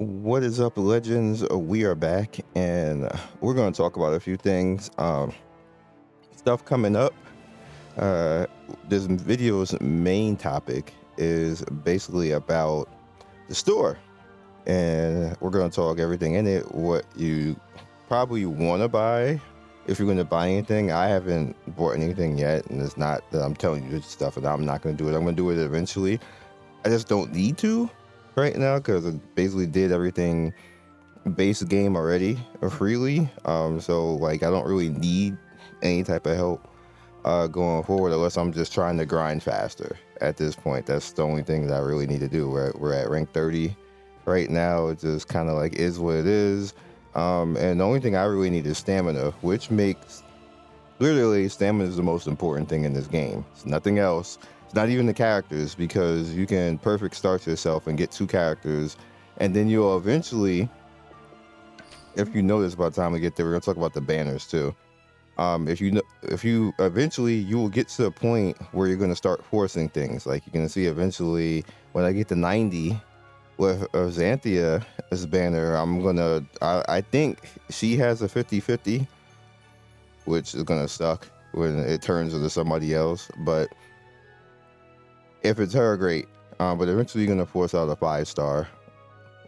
What is up, legends? We are back, and we're going to talk about a few things. Stuff coming up. Uh, this video's main topic is basically about the store, and we're going to talk everything in it. What you probably want to buy if you're going to buy anything. I haven't bought anything yet, and it's not that I'm telling you this stuff, and I'm not going to do it. I'm going to do it eventually. I just don't need to right now because I basically did everything base game already freely. So like I don't really need any type of help going forward unless I'm just trying to grind faster at this point. That's the only thing that I really need to do. We're at rank 30 right now. It just kind of like is what it is. And the only thing I really need is stamina, which makes literally stamina is the most important thing in this game. It's nothing else. It's not even the characters, because you can perfect start yourself and get 2 characters, and then you'll eventually, if you notice by the time we get there, we're gonna talk about the banners too. If you eventually you will get to a point where you're gonna start forcing things. Like you're gonna see eventually when I get to 90 with Xanthia's banner, I think she has a 50-50, which is gonna suck when it turns into somebody else. But if it's her, great. But eventually you're gonna force out a 5-star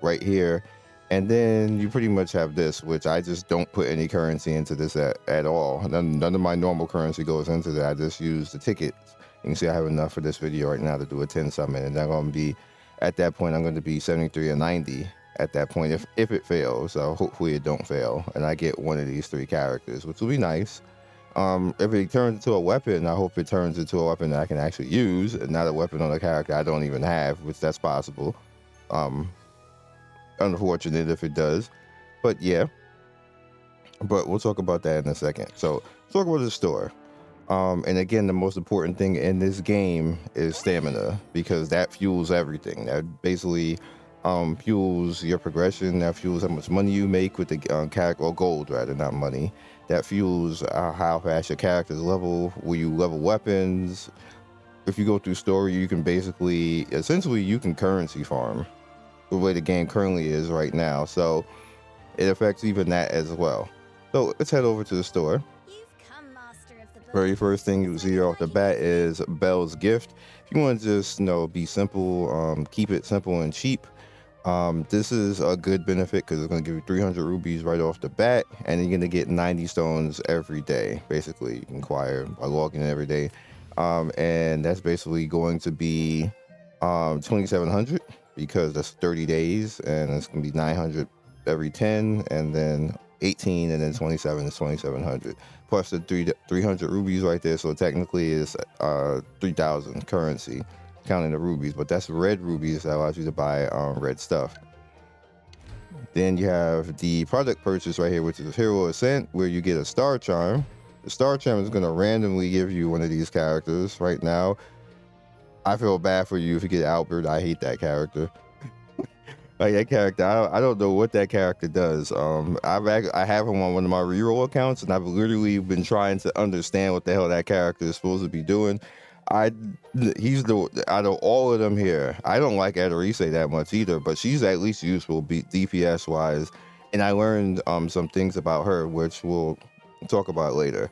right here, and then you pretty much have this, which I just don't put any currency into this at all. None of my normal currency goes into that. I just use the tickets. You can see I have enough for this video right now to do a 10 summon, and I'm gonna be at that point. I'm going to be 73 or 90 at that point if it fails. So hopefully it don't fail, and I get one of these 3 characters, which will be nice. If it turns into a weapon, I hope it turns into a weapon that I can actually use, and not a weapon on a character I don't even have, which that's possible. Unfortunate if it does, but yeah. But we'll talk about that in a second. So let's talk about the store. And again, the most important thing in this game is stamina, because that fuels everything. That basically fuels your progression. That fuels how much money you make with the character, or gold rather, not money. That fuels how fast your characters level, will you level weapons. If you go through story, you can essentially you can currency farm the way the game currently is right now. So it affects even that as well. So let's head over to the store. Very first thing you see off the bat is Belle's gift. If you want to just be simple, keep it simple and cheap, this is a good benefit because it's going to give you 300 rubies right off the bat, and you're going to get 90 stones every day. Basically, you can acquire by logging in every day, and that's basically going to be 2,700 because that's 30 days, and it's going to be 900 every 10, and then 18, and then 27 is 2,700 plus the 300 rubies right there. So technically it's 3,000 currency counting the rubies, but that's red rubies that allows you to buy red stuff. Then you have the product purchase right here, which is Hero Ascent, where you get a star charm. The star charm is going to randomly give you one of these characters. Right now I feel bad for you if you get Albert. I hate that character. Like that character, I don't know what that character does. I have him on one of my reroll accounts, and I've literally been trying to understand what the hell that character is supposed to be doing. He's out of all of them here, I don't like Adorise that much either, but she's at least useful DPS wise, and I learned some things about her, which we'll talk about later.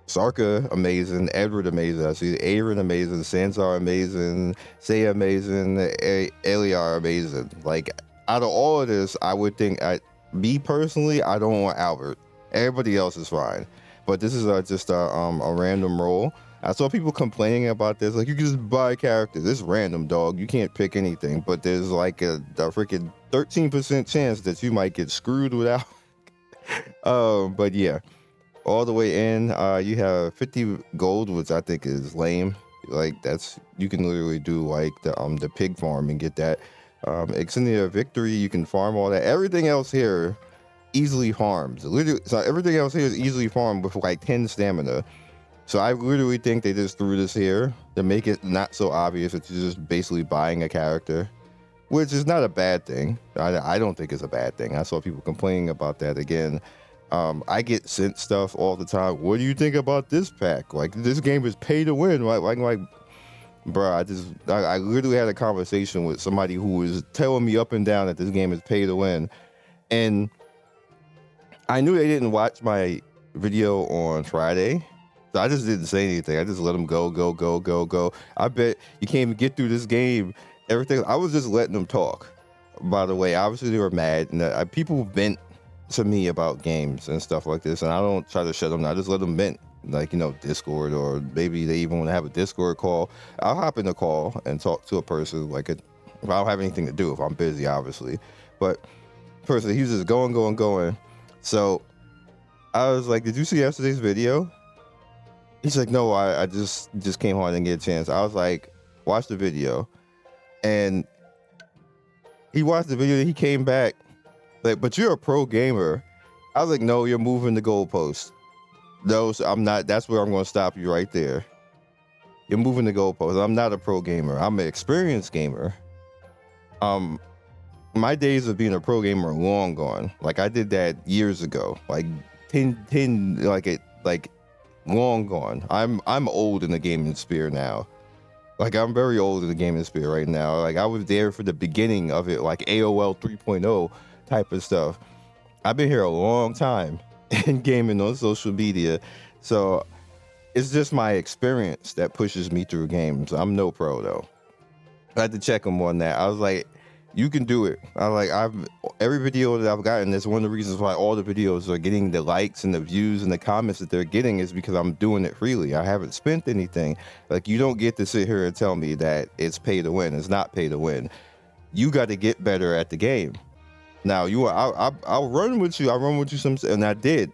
Sarka amazing, Edward amazing, I see Aaron amazing, Sansar amazing, Say amazing, Eliar amazing. Like out of all of this, I would think me personally, I don't want Albert. Everybody else is fine, but this is just a random roll. I saw people complaining about this, like you can just buy characters. It's random, dog. You can't pick anything, but there's like a freaking 13% chance that you might get screwed without. But yeah. All the way in, you have 50 gold, which I think is lame. Like you can literally do like the pig farm and get that. Extended victory, you can farm all that. Everything else here easily farms. Literally, so everything else here is easily farmed with like 10 stamina. So I literally think they just threw this here to make it not so obvious that you're just basically buying a character, which is not a bad thing. I don't think it's a bad thing. I saw people complaining about that again. I get sent stuff all the time. What do you think about this pack? Like, this game is pay to win. Like bro, I literally had a conversation with somebody who was telling me up and down that this game is pay to win, and I knew they didn't watch my video on Friday, so I just didn't say anything. I just let them go. I bet you can't even get through this game. Everything. I was just letting them talk. By the way, obviously they were mad, and people vent to me about games and stuff like this, and I don't try to shut them down. I just let them vent, like, Discord, or maybe they even want to have a Discord call. I'll hop in a call and talk to a person, if I don't have anything to do, if I'm busy, obviously. But person, he was just going. So I was like, "Did you see yesterday's video?" He's like, "No, I just came home and didn't get a chance." I was like, "Watch the video," and he watched the video. He came back like, "But you're a pro gamer." I was like, "No, you're moving the goalpost." No, so I'm not. That's where I'm going to stop you right there. You're moving the goalpost. I'm not a pro gamer. I'm an experienced gamer. My days of being a pro gamer are long gone. Like, I did that years ago. Like 10 long gone. I'm old in the gaming sphere now. Like, I'm very old in the gaming sphere right now. Like, I was there for the beginning of it, like AOL 3.0 type of stuff. I've been here a long time in gaming on social media. So it's just my experience that pushes me through games. I'm no pro though. I had to check him on that. I was like, "You can do it." Every video that I've gotten, that's one of the reasons why all the videos are getting the likes and the views and the comments that they're getting, is because I'm doing it freely. I haven't spent anything. Like, you don't get to sit here and tell me that it's pay to win. It's not pay to win. You got to get better at the game. Now, I'll run with you. I'll run with you some, and I did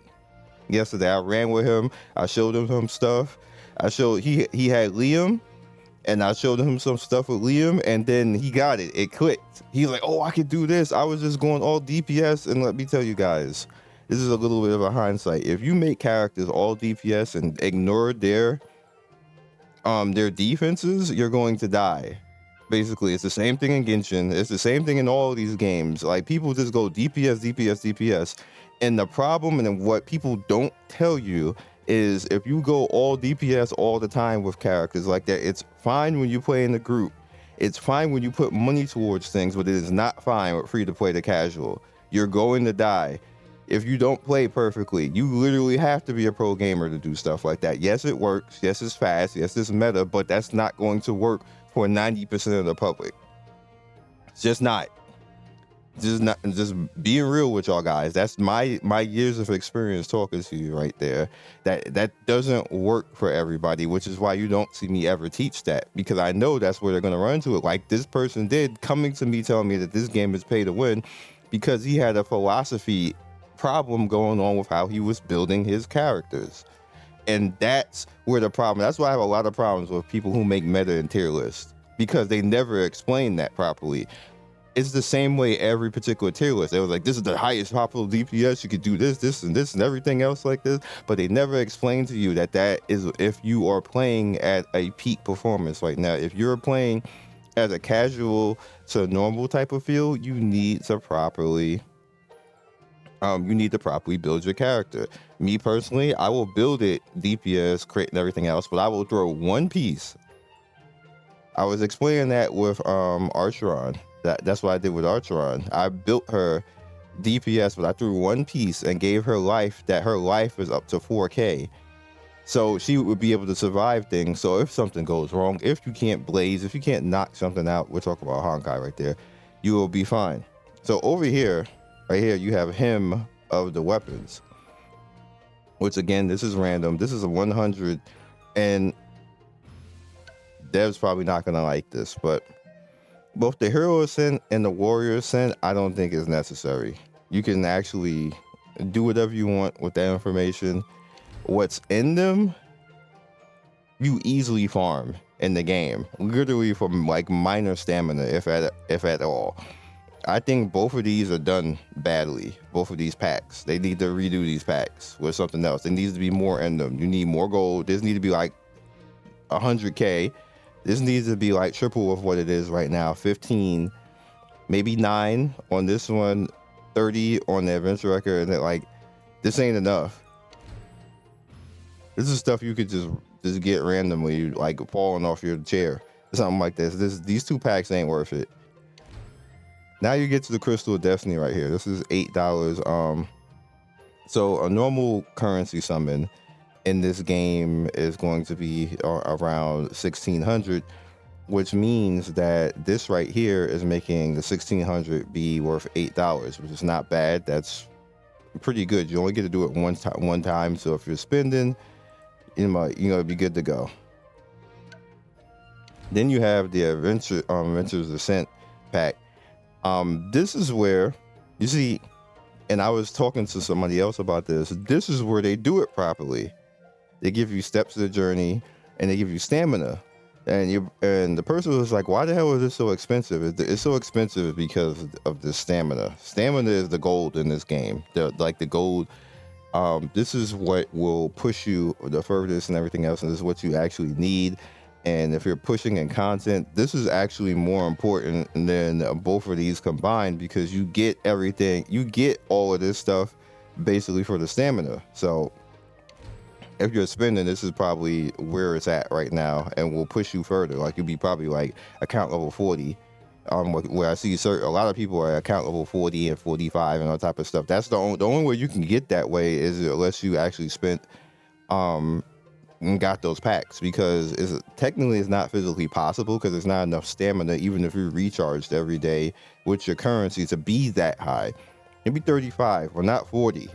yesterday. I ran with him. I showed him some stuff. He had Liam, and I showed him some stuff with Liam, and then he got it. It clicked. He's like, "Oh, I could do this." I was just going all DPS, and let me tell you guys, this is a little bit of a hindsight. If you make characters all DPS and ignore their defenses, you're going to die. Basically, it's the same thing in Genshin. It's the same thing in all of these games. Like, people just go DPS. And the problem, and what people don't tell you, is if you go all DPS all the time with characters like that, it's fine when you play in the group. It's fine when you put money towards things, but it is not fine with free to play the casual. You're going to die if you don't play perfectly. You literally have to be a pro gamer to do stuff like that. Yes, it works. Yes, it's fast. Yes, it's meta, but that's not going to work for 90% of the public. It's just not. Just being real with y'all guys. That's my years of experience talking to you right there. That doesn't work for everybody, which is why you don't see me ever teach that, because I know that's where they're gonna run to it. Like this person did, coming to me telling me that this game is pay to win because he had a philosophy problem going on with how he was building his characters. And that's where the problem. That's why I have a lot of problems with people who make meta and tier lists, because they never explain that properly. It's the same way every particular tier list. They was like, this is the highest popular DPS. You could do this, and everything else like this. But they never explain to you that is if you are playing at a peak performance right now. If you're playing as a casual to normal type of field, you need to properly build your character. Me personally, I will build it DPS, crit, and everything else, but I will throw one piece. I was explaining that with Archeron. That's what I did with Archeron. I built her DPS, but I threw one piece and gave her life, that her life is up to 4K. So she would be able to survive things. So if something goes wrong, if you can't blaze, if you can't knock something out, we're talking about Honkai right there, you will be fine. So over here, right here, you have him of the weapons, which again, this is random. This is a 100, and Dev's probably not gonna like this, but both the hero ascent and the warrior ascent, I don't think is necessary. You can actually do whatever you want with that information. What's in them, you easily farm in the game, literally from like minor stamina, if at all. I think both of these are done badly. Both of these packs, they need to redo these packs with something else. There needs to be more in them. You need more gold. This needs to be like 100K. This needs to be like triple of what it is right now. 15, maybe 9 on this one, 30 on the adventure record, and like, this ain't enough. This is stuff you could just get randomly, like falling off your chair. something like this. These 2 packs ain't worth it. Now you get to the Crystal of Destiny right here. This is $8. So a normal currency summon in this game is going to be around 1,600, which means that this right here is making the 1,600 be worth $8, which is not bad. That's pretty good. You only get to do it one time. So if you're spending, it'd be good to go. Then you have the Adventurer's Ascent pack. This is where you see, and I was talking to somebody else about this. This is where they do it properly. They give you steps of the journey, and they give you stamina. And the person was like, "Why the hell is this so expensive?" It's so expensive because of the stamina. Stamina is the gold in this game. The gold. This is what will push you the furthest and everything else, and this is what you actually need. And if you're pushing in content, this is actually more important than both of these combined, because you get everything. You get all of this stuff basically for the stamina. So if you're spending, this is probably where it's at right now, and will push you further. Like, you'll be probably like account level 40. Where I see a lot of people are account level 40 and 45 and all type of stuff. That's the only way you can get that way is unless you actually spent and got those packs, because technically it's not physically possible, because there's not enough stamina even if you're recharged every day with your currency to be that high. Maybe 35 or not 40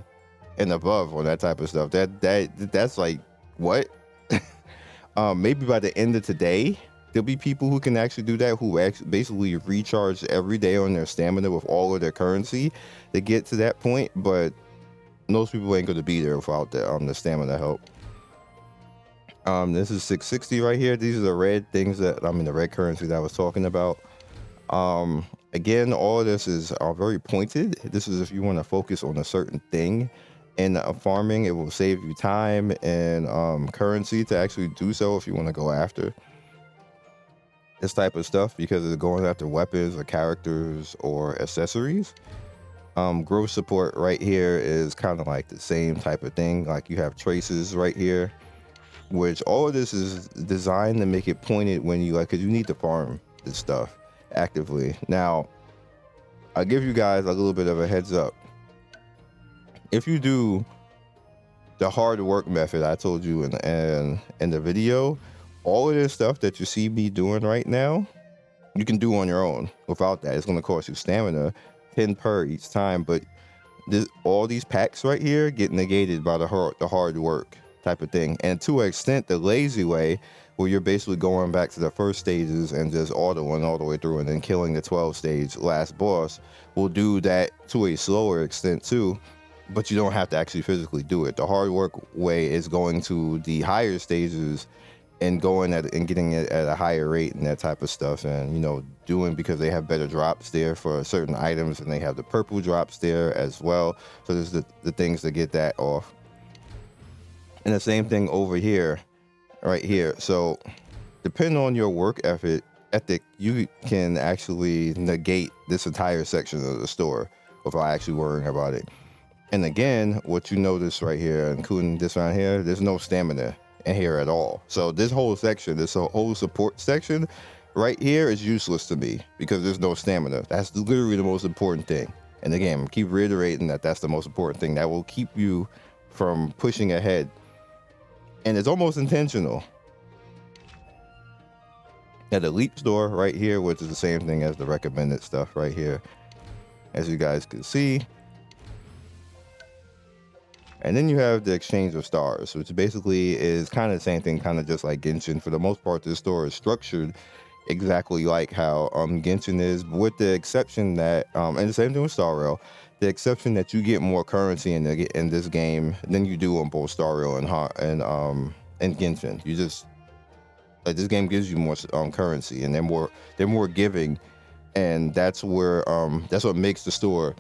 and above on that type of stuff. That's like, what? Maybe by the end of today there'll be people who can actually do that, who actually basically recharge every day on their stamina with all of their currency to get to that point, but most people ain't going to be there without the stamina help. This is 660 right here. These are the red things the red currency that I was talking about. Again, all of this is very pointed. This is if you want to focus on a certain thing in farming. It will save you time and currency to actually do so if you want to go after this type of stuff, because it's going after weapons or characters or accessories. Growth support right here is kind of like the same type of thing. Like, you have traces right here, which all of this is designed to make it pointed when you because you need to farm this stuff actively. Now, I'll give you guys a little bit of a heads up. If you do the hard work method I told you in the video, all of this stuff that you see me doing right now, you can do on your own without that. It's going to cost you stamina, 10 per each time, but all these packs right here get negated by the hard work type of thing. And to an extent, the lazy way, where you're basically going back to the first stages and just autoing all the way through and then killing the 12 stage last boss, will do that to a slower extent too, but you don't have to actually physically do it. The hard work way is going to the higher stages and going at and getting it at a higher rate and that type of stuff, and doing, because they have better drops there for certain items, and they have the purple drops there as well. So there's the things to get that off. And the same thing over here, right here. So depending on your work ethic, you can actually negate this entire section of the store without actually worrying about it. And again, what you notice right here, including this right here, there's no stamina in here at all. So this whole section, this whole support section right here is useless to me, because there's no stamina. That's literally the most important thing. And again, keep reiterating that that's the most important thing that will keep you from pushing ahead. And it's almost intentional. At the Leap store right here, which is the same thing as the recommended stuff right here, as you guys can see. And then you have the exchange of stars, which basically is kind of the same thing, kind of just like Genshin. For the most part, this store is structured exactly like how Genshin is, with the exception that, and the same thing with Star Rail, the exception that you get more currency in this game than you do on both Star Rail and Genshin. You just, like, this game gives you more currency, and they're more giving, and that's where that's what makes the store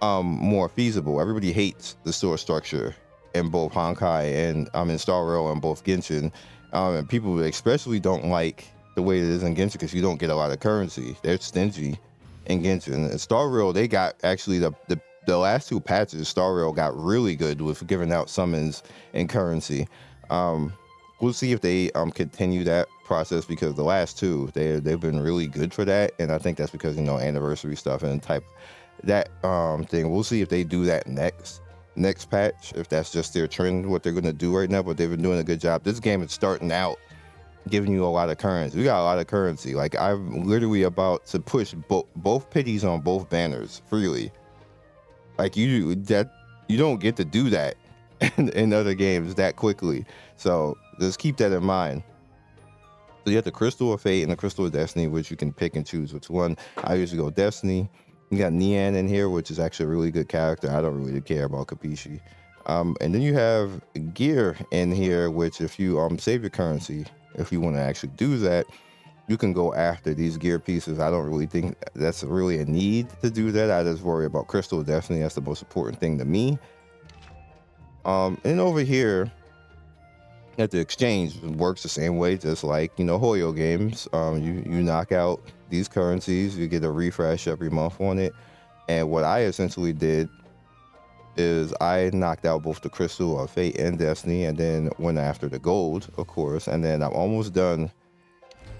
more feasible. Everybody hates the store structure in both Honkai and in Star Rail and both Genshin, and people especially don't like the way it is in Genshin, because you don't get a lot of currency. They're stingy in Genshin. In Star Rail, they got actually the last 2 patches. Star Rail got really good with giving out summons and currency. We'll see if they continue that process, because the last two they've been really good for that, and I think that's because, you know, anniversary stuff and type that thing. We'll see if they do that next patch, if that's just their trend, what they're gonna do right now. But they've been doing a good job. This game is starting out giving you a lot of currency. We got a lot of currency. Like, I'm literally about to push both pities on both banners freely. Like, you don't get to do that in other games that quickly. So just keep that in mind. So you have the Crystal of Fate and the Crystal of Destiny, which you can pick and choose which one. I usually go Destiny. You got Nian in here, which is actually a really good character. I don't really care about Kapishi. And then you have gear in here, which if you save your currency, if you want to actually do that, you can go after these gear pieces. I don't really think that's really a need to do that. I just worry about Crystal of Destiny. That's the most important thing to me. And over here at the exchange, it works the same way, just like, you know, Hoyo games. You knock out these currencies, you get a refresh every month on it. And what I essentially did is I knocked out both the Crystal of Fate and Destiny, and then went after the gold, of course. And then I'm almost done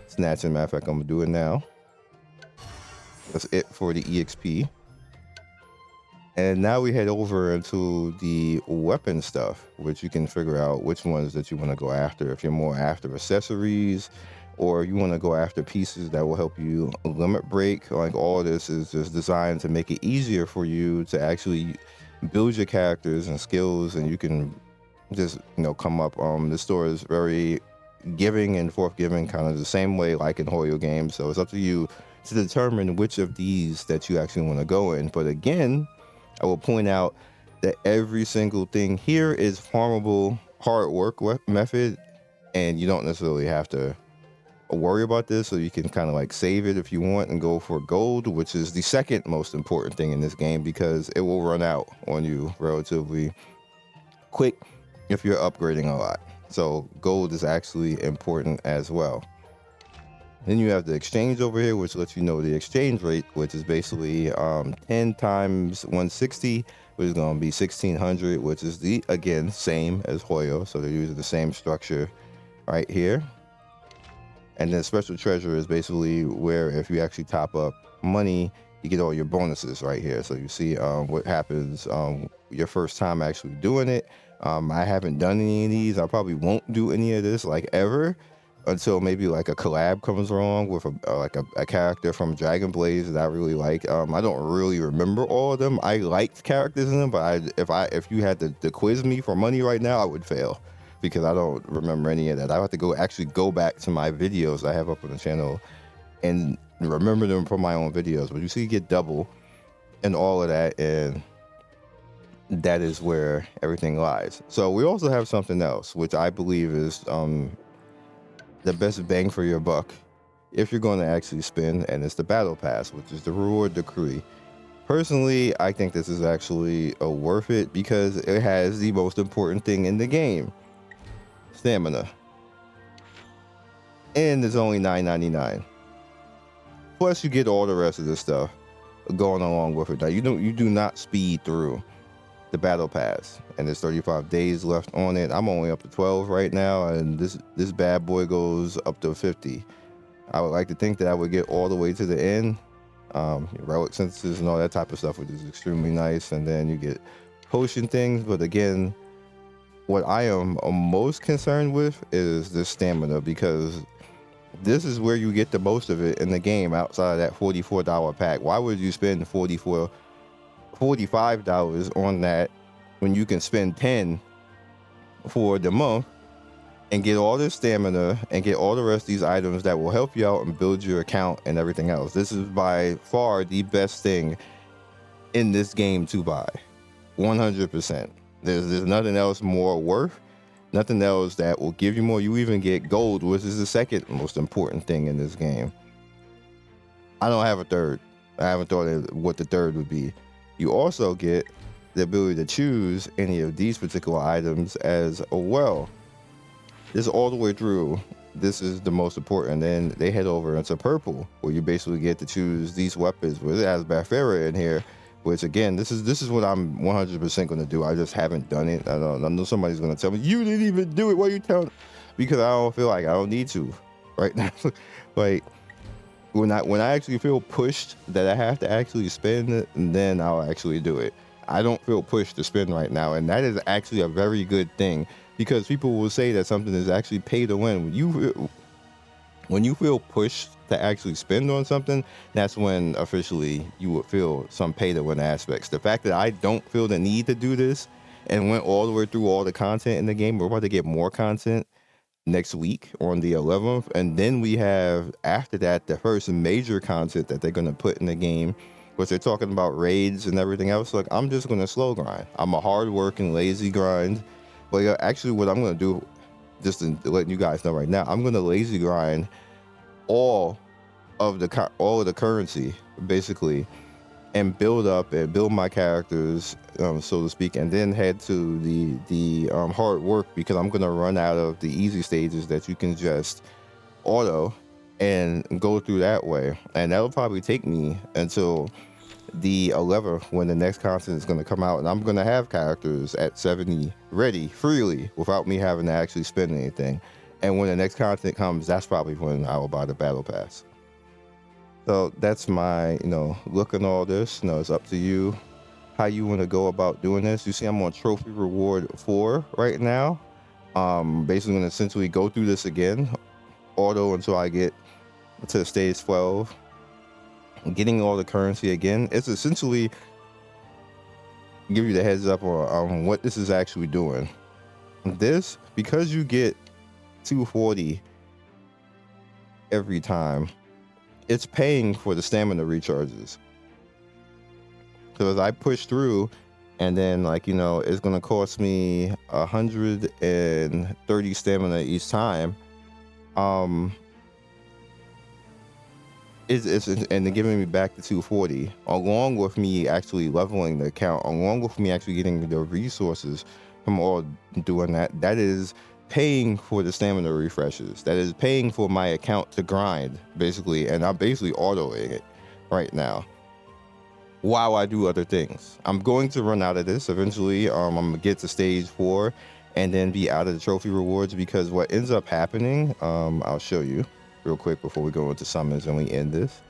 snatching. Matter of fact, I'm gonna do it now. That's it for the EXP. And now we head over into the weapon stuff, which you can figure out which ones that you want to go after. If you're more after accessories, or you want to go after pieces that will help you limit break. Like, all of this is just designed to make it easier for you to actually build your characters and skills, and you can just, you know, come up. The store is very giving and forthgiving, kind of the same way like in Hoyo games. So it's up to you to determine which of these that you actually want to go in. But again, I will point out that every single thing here is farmable hard work method, and you don't necessarily have to worry about this. So you can kind of like save it if you want and go for gold, which is the second most important thing in this game, because it will run out on you relatively quick if you're upgrading a lot. So gold is actually important as well. Then you have the exchange over here, which lets you know the exchange rate, which is basically 10 times 160, which is going to be 1600, which is the, again, same as Hoyo. So they're using the same structure right here. And then special treasure is basically where if you actually top up money, you get all your bonuses right here. So you see what happens your first time actually doing it. I haven't done any of these. I probably won't do any of this like ever, until maybe like a collab comes along with a character from Dragon Blaze that I really like. I don't really remember all of them. I liked characters in them, but if you had to quiz me for money right now, I would fail, because I don't remember any of that. I have to actually go back to my videos I have up on the channel and remember them from my own videos. But you see, you get double and all of that, and that is where everything lies. So we also have something else, which I believe is the best bang for your buck if you're going to actually spend, and it's the battle pass, which is the reward decree. Personally, I think this is actually worth it, because it has the most important thing in the game: stamina. And it's only $9.99. Plus you get all the rest of this stuff going along with it. Now, you do not speed through the battle pass, and there's 35 days left on it. I'm only up to 12 right now, and this bad boy goes up to 50. I would like to think that I would get all the way to the end, relic sentences and all that type of stuff, which is extremely nice. And then you get potion things. But again, what I am most concerned with is the stamina, because this is where you get the most of it in the game outside of that $44 pack. Why would you spend $45 on that when you can spend $10 for the month and get all this stamina and get all the rest of these items that will help you out and build your account and everything else? This is by far the best thing in this game to buy. 100%. There's nothing else more worth, nothing else that will give you more. You even get gold, which is the second most important thing in this game. I don't have a third. I haven't thought of what the third would be. You also get the ability to choose any of these particular items as well. This all the way through, this is the most important. Then they head over into purple, where you basically get to choose these weapons. Where it has Bafera in here, which again, this is what I'm 100% going to do. I just haven't done it. I know somebody's going to tell me, you didn't even do it. What are you telling? because I don't feel like I don't need to right now. Like when I actually feel pushed that I have to actually spend it, then I'll actually do it. I don't feel pushed to spend right now, and that is actually a very good thing, because people will say that something is actually pay to win. When you feel pushed to actually spend on something, that's when officially you would feel some pay to win aspects. The fact that I don't feel the need to do this and went all the way through all the content in the game, we're about to get more content next week on the 11th, and then we have after that the first major content that they're going to put in the game, which they're talking about raids and everything else. Like, I'm just going to slow grind. I'm a hard working lazy grind, but yeah, actually what I'm going to do, just to let you guys know right now, I'm going to lazy grind all of the currency basically, and build up and build my characters, so to speak, and then head to the hard work, because I'm gonna run out of the easy stages that you can just auto and go through that way, and that'll probably take me until the 11th when the next content is gonna come out, and I'm gonna have characters at 70 ready freely without me having to actually spend anything. And when the next content comes, that's probably when I will buy the battle pass. So that's my, look at all this. It's up to you how you want to go about doing this. You see, I'm on trophy reward 4 right now. Basically going to essentially go through this again, auto until I get to stage 12. Getting all the currency again. It's essentially give you the heads up on what this is actually doing. This, because you get 240 every time, it's paying for the stamina recharges. So as I push through, and then it's gonna cost me 130 stamina each time. It's and they're giving me back the 240, along with me actually leveling the account, along with me actually getting the resources from all doing that. That is paying for the stamina refreshes. That is paying for my account to grind, basically, and I'm basically autoing it right now while I do other things. I'm going to run out of this eventually. I'm gonna get to stage 4 and then be out of the trophy rewards, because what ends up happening, I'll show you real quick before we go into summons and we end this.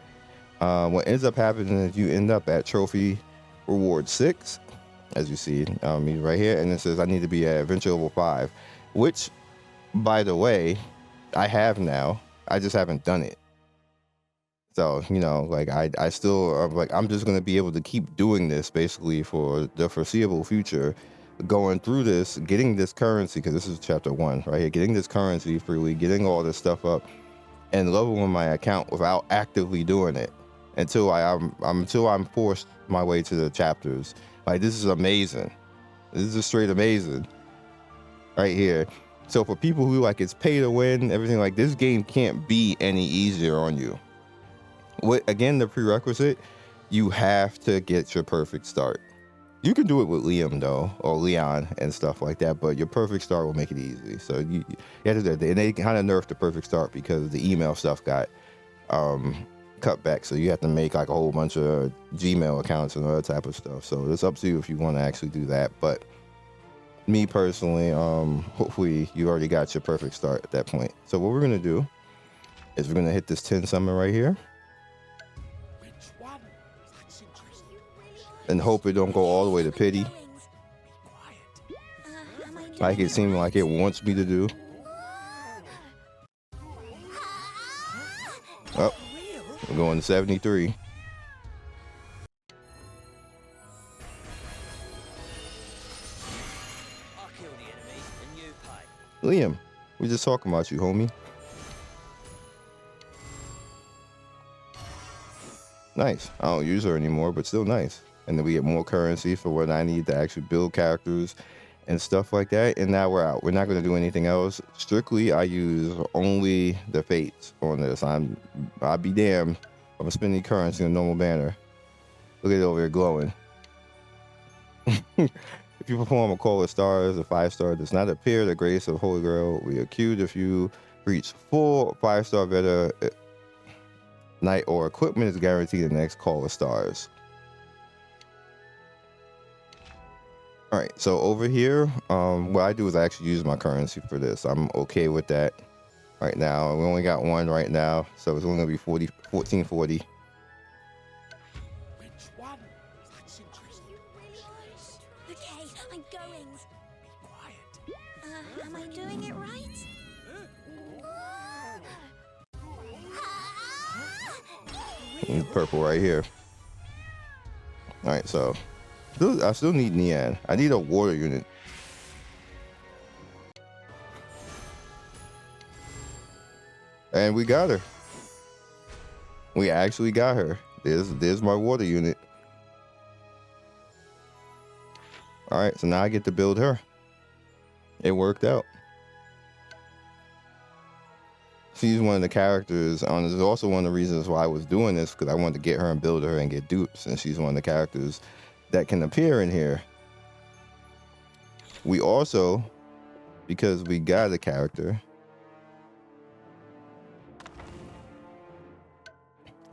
What ends up happening is you end up at trophy reward 6, as you see me right here, and it says I need to be at adventure level 5, which, by the way, I have now. I just haven't done it. So, I still, I'm just going to be able to keep doing this basically for the foreseeable future, going through this, getting this currency, because this is chapter 1 right here, getting this currency freely, getting all this stuff up, and leveling my account without actively doing it until I'm forced my way to the chapters. Like, this is amazing. This is just straight amazing right here. So for people who it's pay to win, everything, this game can't be any easier on you. Again, the prerequisite, you have to get your perfect start. You can do it with Liam though, or Leon and stuff like that, but your perfect start will make it easy. So you have to do that. And they kind of nerfed the perfect start because the email stuff got cut back. So you have to make a whole bunch of Gmail accounts and all that type of stuff. So it's up to you if you want to actually do that. But me personally, hopefully you already got your perfect start at that point. So what we're gonna do is we're gonna hit this 10 summon right here, and hope it don't go all the way to pity, like it seemed like it wants me to do. Oh, we're going to 73. Liam, we just talking about you, homie. Nice. I don't use her anymore, but still nice. And then we get more currency for what I need to actually build characters and stuff like that. And now we're out. We're not going to do anything else. Strictly, I use only the fates on this. I'll be damned. I'm spending currency in a normal banner. Look at it over here glowing. If you perform a call of stars, a 5-star does not appear. The grace of Holy Grail will be accrued if you reach full 5-star Veda Knight or equipment is guaranteed the next call of stars. All right, so over here, what I do is I actually use my currency for this. I'm okay with that right now. We only got one right now, so it's only gonna be 1440. Which one? That's interesting. Okay, I'm going. Be quiet. Am I doing it right? Purple right here. All right, so I still need Nian. I need a water unit. And we got her. We actually got her. There's my water unit. All right, so now I get to build her. It worked out. She's one of the characters. This is also one of the reasons why I was doing this, because I wanted to get her and build her and get dupes. And she's one of the characters that can appear in here. We also, because we got a character,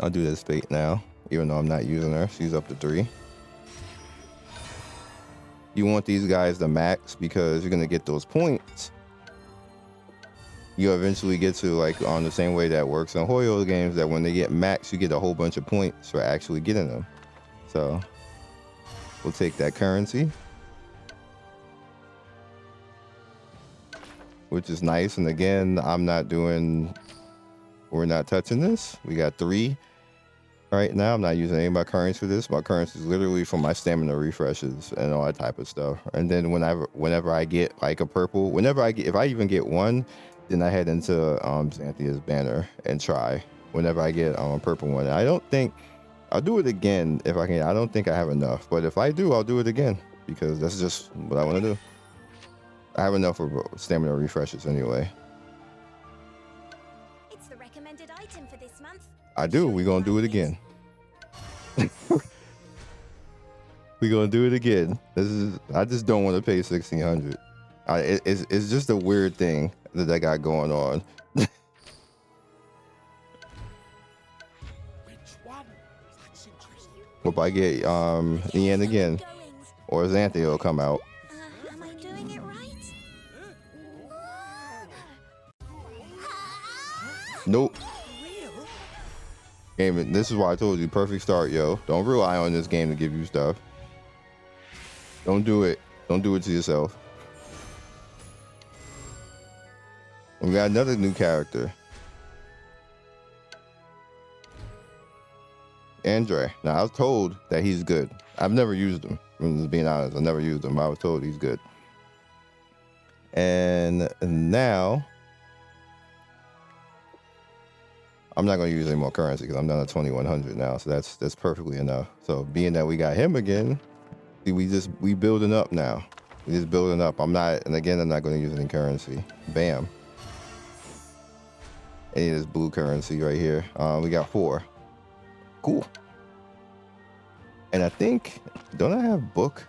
I'll do this fate now, even though I'm not using her. She's up to 3. You want these guys to max because you're gonna get those points. You eventually get to, like, on the same way that works in Hoyo games, that when they get max, you get a whole bunch of points for actually getting them. So we'll take that currency, which is nice. And again, we're not touching this. We got 3 right now. I'm not using any of my currency for this. My currency is literally for my stamina refreshes and all that type of stuff. And then whenever I get like a purple, if I even get one, then I head into Xanthia's banner and try whenever I get a purple one. I don't think I'll do it again if I can. I don't think I have enough, but if I do, I'll do it again, because that's just what I want to do. I have enough for stamina refreshes anyway. It's the recommended item for this month. I do. We're gonna do it again. We're gonna do it again. I just don't want to pay 1,600. It's just a weird thing that I got going on. Which one? That's interesting. Hope I get Ian again, or Xanthia will come out. Am I doing it right? Nope. Real? Game. This is why I told you, perfect start, yo. Don't rely on this game to give you stuff. Don't do it. Don't do it to yourself. We got another new character, Andre. Now, I was told that he's good. I've never used him. I'm just being honest. I never used him. I was told he's good. And now, I'm not going to use any more currency because I'm down to 2,100 now. So that's perfectly enough. So being that we got him again, see, we building up now. We just building up. I'm not going to use any currency. Bam. Any of this blue currency right here. We got 4. Cool. And I think, don't I have book?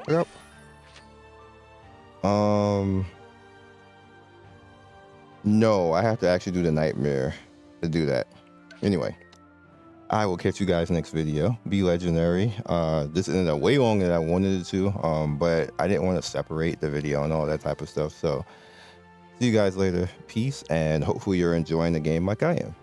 Yep. No, I have to actually do the nightmare to do that. Anyway, I will catch you guys next video. Be legendary. This ended up way longer than I wanted it to, but I didn't want to separate the video and all that type of stuff. So see you guys later. Peace, and hopefully you're enjoying the game like I am.